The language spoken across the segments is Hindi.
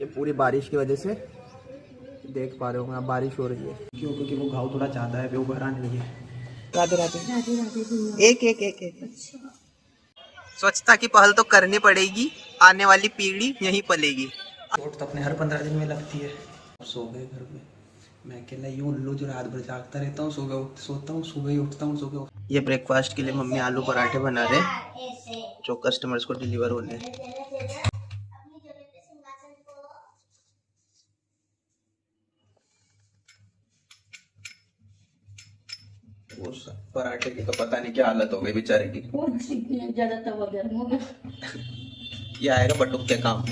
ये पूरी बारिश की वजह से देख पा रहे हो आप, बारिश हो रही है क्योंकि वो घाव थोड़ा ज़्यादा है, वो भरा नहीं है। राधे राधे राधे राधे। एक एक एक एक। स्वच्छता की पहल तो करनी पड़ेगी, आने वाली पीढ़ी यहीं पलेगी। चोट तो अपने हर 15 दिन में लगती है। सो गए घर में, मैं अकेला यूं उल्लू जो रात भर जागता रहता हूँ, सुबह सोता हूँ, सुबह ही उठता हूँ, सुबह। ये ब्रेकफास्ट के लिए मम्मी आलू पराठे बना रहे जो कस्टमर्स को डिलीवर होने हैं। उस पराठे की तो पता नहीं क्या हालत हो गई बेचारे की। ज्यादा तवा गर्म हो गया। ये आएगा बटुक के काम।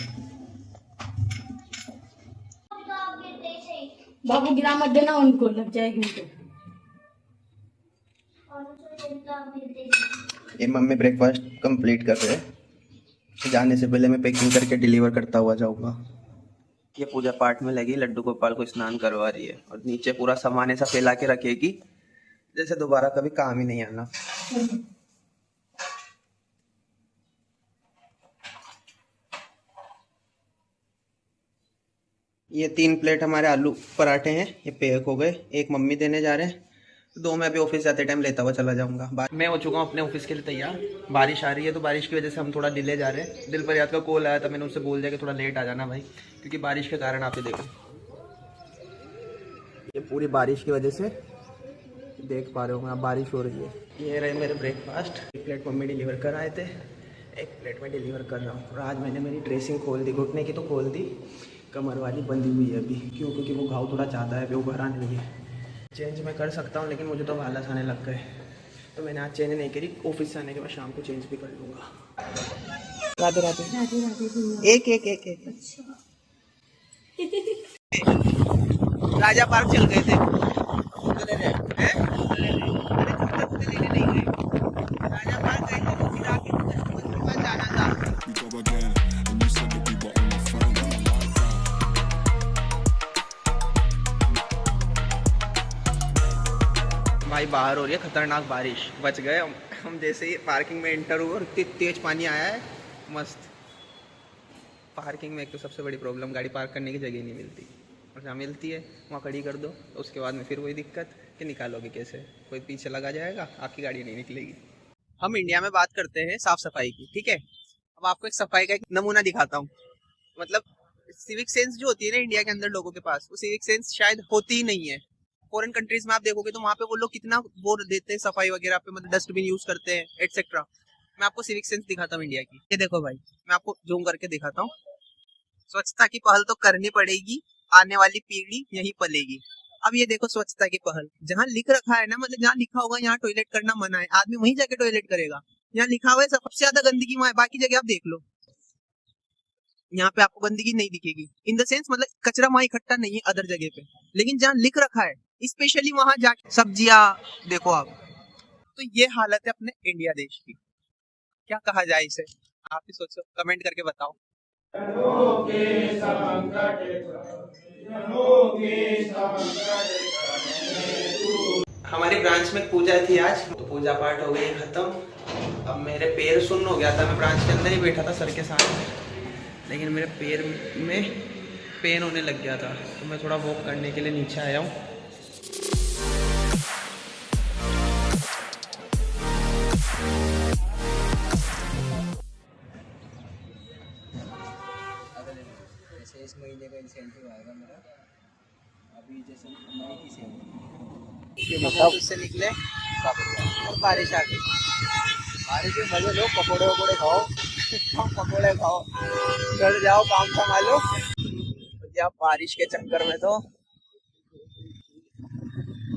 बाबू गिरा मत देना, उनको लग जाएगी उनको। ये मम्मी ब्रेकफास्ट कंप्लीट कर रहे हैं। जाने से पहले मैं पैकिंग करके डिलीवर करता हुआ जाऊंगा। ये पूजा पाठ में लगी, लड्डू गोपाल को स्नान करवा रही है और नीचे पूरा सामान ऐसा फैला के रखेगी जैसे दोबारा कभी काम ही नहीं आना। ये 3 प्लेट हमारे आलू पराठे हैं, ये पैक हो गए। एक मम्मी देने जा रहे हैं, 2 मैं अभी ऑफिस जाते टाइम लेता हुआ चला जाऊंगा। मैं हो चुका हूँ अपने ऑफिस के लिए तैयार। बारिश आ रही है तो बारिश की वजह से हम थोड़ा डिले जा रहे हैं। दिल पर याद का कॉल आया था, मैंने उससे बोल दिया कि थोड़ा लेट आ जाना भाई, क्योंकि बारिश के कारण। आप ये देखो, ये पूरी बारिश की वजह से देख पा रहे हो आप, बारिश हो रही है। ये रहे मेरे ब्रेकफास्ट। 1 प्लेट मम्मी डिलीवर कर आए थे, 1 प्लेट में डिलीवर कर रहा हूँ। और आज मैंने मेरी ड्रेसिंग खोल दी, घुटने की तो खोल दी, कमर वाली बंधी हुई है अभी, क्योंकि वो घाव थोड़ा ज़्यादा है, वो भरा नहीं है। चेंज मैं कर सकता हूँ लेकिन मुझे तो आलस आने लग गए, तो मैंने आज चेंज नहीं करी। ऑफिस से आने के बाद शाम को चेंज भी कर लूँगा। राधे राधे राधे राधे। एक एक एक एक। राजा पार्क चल गए थे, राजा पार्क गए थे तो फिर आके कस्टमर के पास जाना था। भाई बाहर हो रही है खतरनाक बारिश, बच गए हम जैसे ही पार्किंग में एंटर हुए और इतनी तेज पानी आया है। मस्त। पार्किंग में एक तो सबसे बड़ी प्रॉब्लम, गाड़ी पार्क करने की जगह नहीं मिलती, और जहाँ मिलती है वहाँ खड़ी कर दो तो उसके बाद में फिर वही दिक्कत कि निकालोगे कैसे, कोई पीछे लगा जाएगा, आपकी गाड़ी नहीं निकलेगी। हम इंडिया में बात करते हैं साफ सफाई की, ठीक है। अब आपको एक सफाई का एक नमूना दिखाता हूँ। मतलब सिविक सेंस जो होती है ना इंडिया के अंदर लोगों के पास, वो सिविक सेंस शायद होती ही नहीं है। फॉरेन कंट्रीज में आप देखोगे तो वहाँ पे वो लोग कितना वो देते हैं सफाई वगैरह पे, मतलब डस्टबिन यूज करते हैं एटसेट्रा। मैं आपको सिविक सेंस दिखाता हूँ इंडिया की। ये देखो भाई, मैं आपको जूम करके दिखाता हूँ। स्वच्छता की पहल तो करनी पड़ेगी, आने वाली पीढ़ी यहीं पलेगी। अब ये देखो स्वच्छता की पहल, जहाँ लिख रखा है ना, मतलब जहाँ लिखा होगा यहाँ टॉयलेट करना मना है, आदमी वहीं जाके टॉयलेट करेगा। यहाँ लिखा हुआ है सबसे ज्यादा गंदगी वहाँ है, बाकी जगह आप देख लो, यहाँ पे आपको गंदगी नहीं दिखेगी। इन द सेंस मतलब कचरा वहाँ इकट्ठा नहीं है अदर जगह पे, लेकिन जहाँ लिख रखा है स्पेशली वहां जाके सब्जियां देखो आप। तो ये हालत है अपने इंडिया देश की, क्या कहा जाए इसे, आप ही सोचो, कमेंट करके बताओ। हमारी ब्रांच में पूजा थी आज, तो पूजा पाठ हो गई खत्म। अब मेरे पैर सुन्न हो गया था, मैं ब्रांच के अंदर ही बैठा था सर के साथ, लेकिन मेरे पैर में पेन होने लग गया था, तो मैं थोड़ा वॉक करने के लिए नीचे आया हूँ। इस महीने का इंसेंटिव आएगा मेरा, अभी जैसे मई की सेल ऑफिस से निकले और बारिश आ गई। बारिश में मजे लो, पकौड़े वकौड़े खाओ, पकौड़े खाओ, घर जाओ, काम संभालो। या बारिश के चक्कर में तो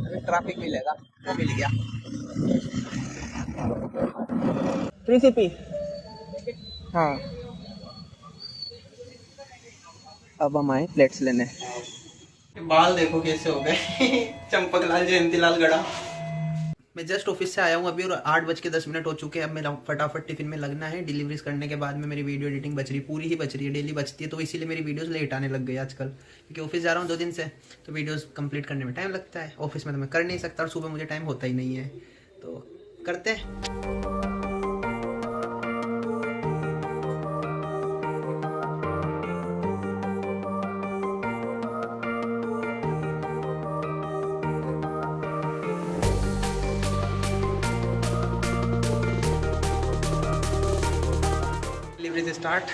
अभी ट्रैफिक मिलेगा, वो मिल गया। 3 CP। हाँ, अब हम आए प्लेट्स लेने। बाल देखो कैसे हो गए चंपक लाल जयंती लाल गड़ा। मैं जस्ट ऑफिस से आया हूँ अभी और 8:10 हो चुके हैं। अब मेरा फटाफट टिफिन में लगना है। डिलीवरीज करने के बाद में मेरी वीडियो एडिटिंग बच रही, पूरी ही बच रही है, डेली बचती है, तो इसीलिए मेरी वीडियोस लेट आने लग गई आजकल, क्योंकि ऑफिस जा रहा हूँ 2 दिन से, तो वीडियोस कंप्लीट करने में टाइम लगता है। ऑफिस में तो मैं कर नहीं सकता और सुबह मुझे टाइम होता ही नहीं है, तो करते हैं। स्टार्ट।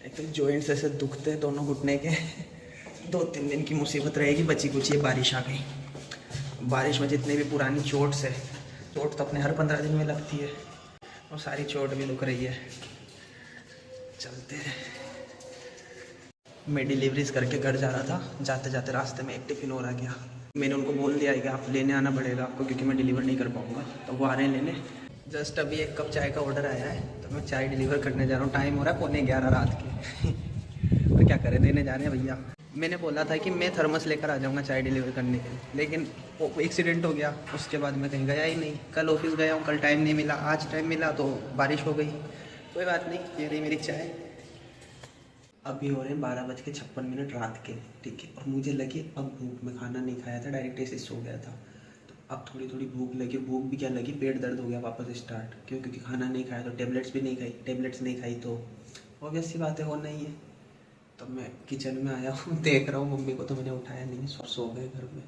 एक तो जॉइंट्स ऐसे दुखते हैं दोनों घुटने के। 2-3 दिन की मुसीबत रहेगी, बची कुची बारिश आ गई। बारिश में जितने भी पुरानी चोट्स है, चोट तो अपने हर 15 दिन में लगती है, और सारी चोट भी दुख रही है। चलते हैं। मैं डिलीवरीज करके घर जा रहा था, जाते जाते रास्ते में एक टिफ़िन और आ गया। मैंने उनको बोल दिया है कि आप लेने आना पड़ेगा आपको, क्योंकि मैं डिलीवर नहीं कर पाऊँगा, तो वो आ रहे हैं लेने। जस्ट अभी 1 कप चाय का ऑर्डर आया है, तो मैं चाय डिलीवर करने जा रहा हूँ। टाइम हो रहा है 11:15 रात के। और क्या करें, देने जा रहे हैं भैया। मैंने बोला था कि मैं थर्मस लेकर आ जाऊँगा चाय डिलीवर करने के लिए, लेकिन वो एक्सीडेंट हो गया। उसके बाद मैं कहीं गया ही नहीं। कल ऑफिस गया हूँ, कल टाइम नहीं मिला, आज टाइम मिला तो बारिश हो गई। कोई बात नहीं, ये रही मेरी चाय। अभी हो रहे हैं 12:56 रात के, ठीक है। और मुझे लगी अब भूख, मैं खाना नहीं खाया था, डायरेक्ट ऐसे सो गया था। तो अब थोड़ी थोड़ी भूख लगी। भूख भी क्या लगी, पेट दर्द हो गया वापस स्टार्ट। क्यों? क्योंकि खाना नहीं खाया, तो टेबलेट्स भी नहीं खाई। टेबलेट्स नहीं खाई तो ऑब्वियस सी बात है, होना ही है। तो मैं किचन में आया हूँ, देख रहा हूँ मम्मी को तो मैंने उठाया नहीं, सो गए घर में।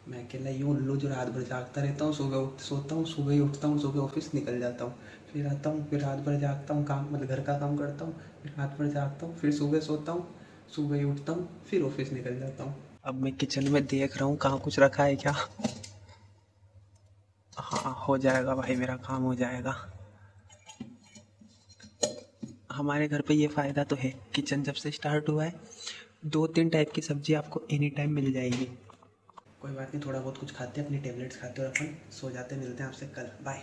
मैं अकेला यूँ उल्लू जो रात भर जागता रहता हूँ, सुबह सोता हूँ, सुबह ही उठता हूँ, सुबह ऑफिस निकल जाता हूँ, फिर आता हूँ, फिर रात भर जागता हूँ, काम मतलब घर का काम करता हूँ, फिर रात भर जागता हूँ, फिर सुबह सोता हूँ, सुबह ही उठता हूँ, फिर ऑफिस निकल जाता हूँ। अब मैं किचन में देख रहा हूँ कहाँ कुछ रखा है क्या। हाँ, हो जाएगा भाई, मेरा काम हो जाएगा। हमारे घर पे ये फ़ायदा तो है, किचन जब से स्टार्ट हुआ है 2-3 टाइप की सब्जी आपको एनी टाइम मिल जाएगी। कोई बात नहीं, थोड़ा बहुत कुछ खाते हैं, अपनी टेबलेट्स खाते हैं और अपन सो जाते हैं। मिलते हैं आपसे कल, बाय।